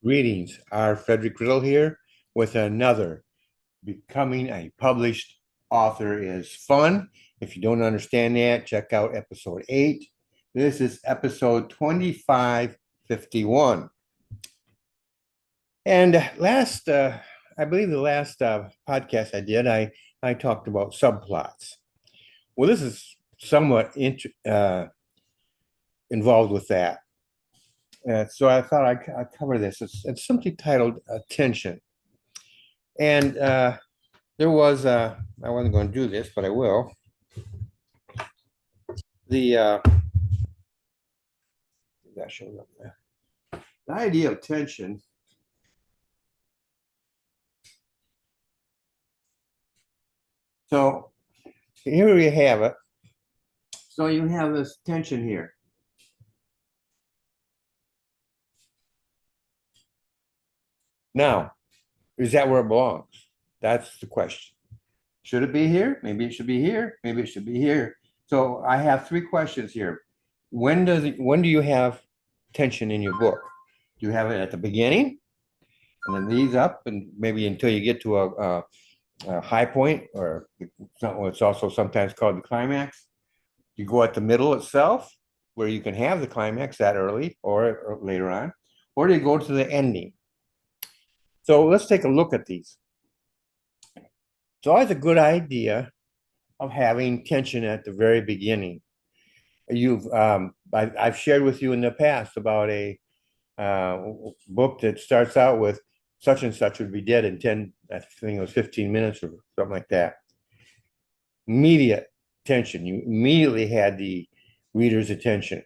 Greetings, our Frederick Riddle here with another. Becoming a published author is fun. If you don't understand that, check out episode 8. This is episode 2551. And I believe the last podcast I did, I talked about subplots. Well, this is somewhat involved with that. So I thought I'd cover this. It's simply titled Attention. And I wasn't going to do this, but I will. The that shows up there. The idea of tension. So here you have it. So you have this tension here. Now, is that where it belongs? That's the question. Should it be here? Maybe it should be here. Maybe it should be here. So I have three questions here. When do you have tension in your book? Do you have it at the beginning, and then these up, and maybe until you get to a high point, or it's also sometimes called the climax? You go at the middle itself, where you can have the climax that early or later on, or do you go to the ending? So let's take a look at these. It's always a good idea of having tension at the very beginning. I've shared with you in the past about a book that starts out with such and such would be dead in 10, I think it was 15 minutes or something like that. Immediate tension. You immediately had the reader's attention.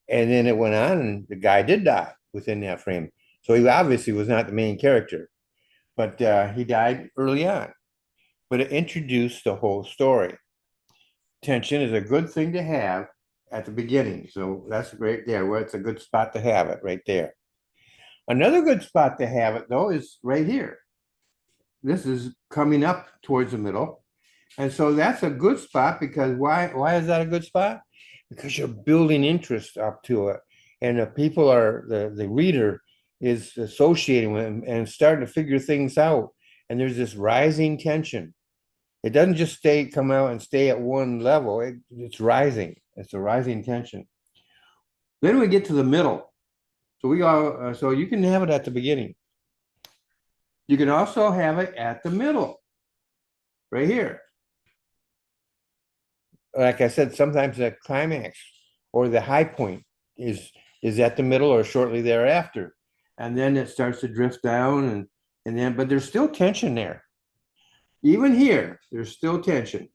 And then it went on, and the guy did die within that frame. So he obviously was not the main character, but he died early on. But it introduced the whole story. Tension is a good thing to have at the beginning. So that's right there, where it's a good spot to have it right there. Another good spot to have it, though, is right here. This is coming up towards the middle. And so that's a good spot because why is that a good spot? Because you're building interest up to it. And the reader is associating with them and starting to figure things out. And there's this rising tension. It doesn't just come out and stay at one level. It's rising. It's a rising tension. Then we get to the middle. So you can have it at the beginning. You can also have it at the middle, right here. Like I said, sometimes the climax or the high point is at the middle or shortly thereafter, and then it starts to drift down, and then but there's still tension there. Even here, there's still tension.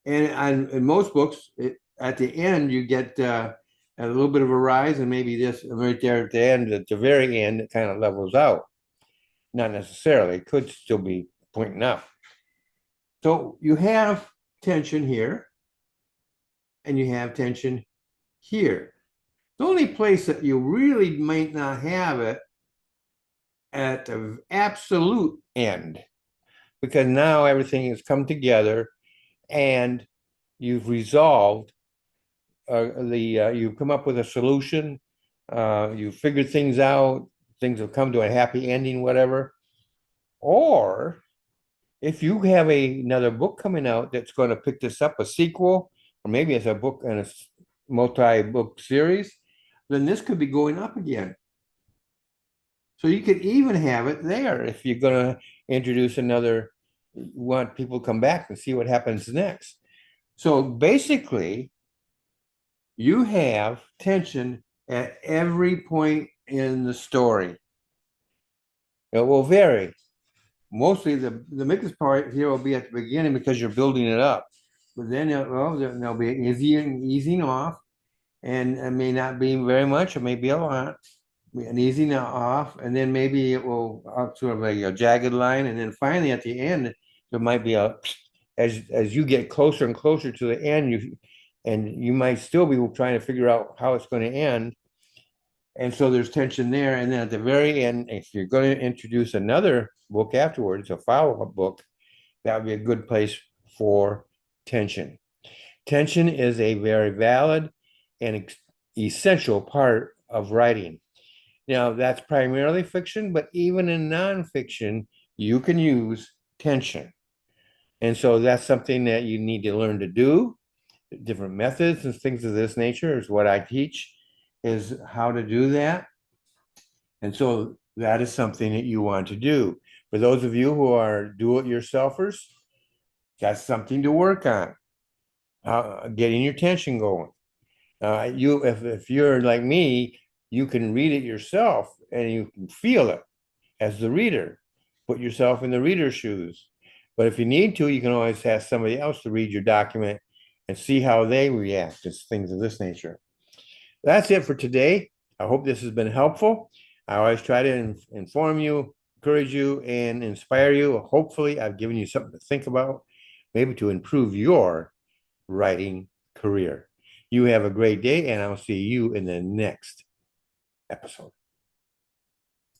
And in most books, at the end, you get a little bit of a rise, and maybe this right there at the end, at the very end, it kind of levels out. Not necessarily, it could still be pointing up. So you have tension here, and you have tension here. The only place that you really might not have it at the absolute end, because now everything has come together and you've resolved you've come up with a solution, you've figured things out, things have come to a happy ending, whatever. Or if you have another book coming out that's going to pick this up, a sequel, or maybe it's a book and a multi-book series, then this could be going up again. So you could even have it there if you're going to introduce another, want people to come back and see what happens next. So basically, you have tension at every point in the story. It will vary. Mostly the biggest part here will be at the beginning because you're building it up. But then there'll be easing off, and it may not be very much, it may be a lot, an easing off, and then maybe it will sort of like a jagged line, and then finally at the end there might be as you get closer and closer to the end, you might still be trying to figure out how it's going to end. And so there's tension there. And then at the very end, if you're going to introduce another book afterwards, a follow-up book, that would be a good place for tension. Tension is a very valid and essential part of writing. Now, that's primarily fiction, but even in nonfiction, you can use tension. And so that's something that you need to learn to do. Different methods and things of this nature is what I teach, is how to do that. And so that is something that you want to do. For those of you who are do-it-yourselfers, that's something to work on, getting your tension going. If you're like me, you can read it yourself and you can feel it as the reader. Put yourself in the reader's shoes. But if you need to, you can always ask somebody else to read your document and see how they react to things of this nature. That's it for today. I hope this has been helpful. I always try to inform you, encourage you, and inspire you. Hopefully, I've given you something to think about, maybe to improve your writing career. You have a great day, and I'll see you in the next episode.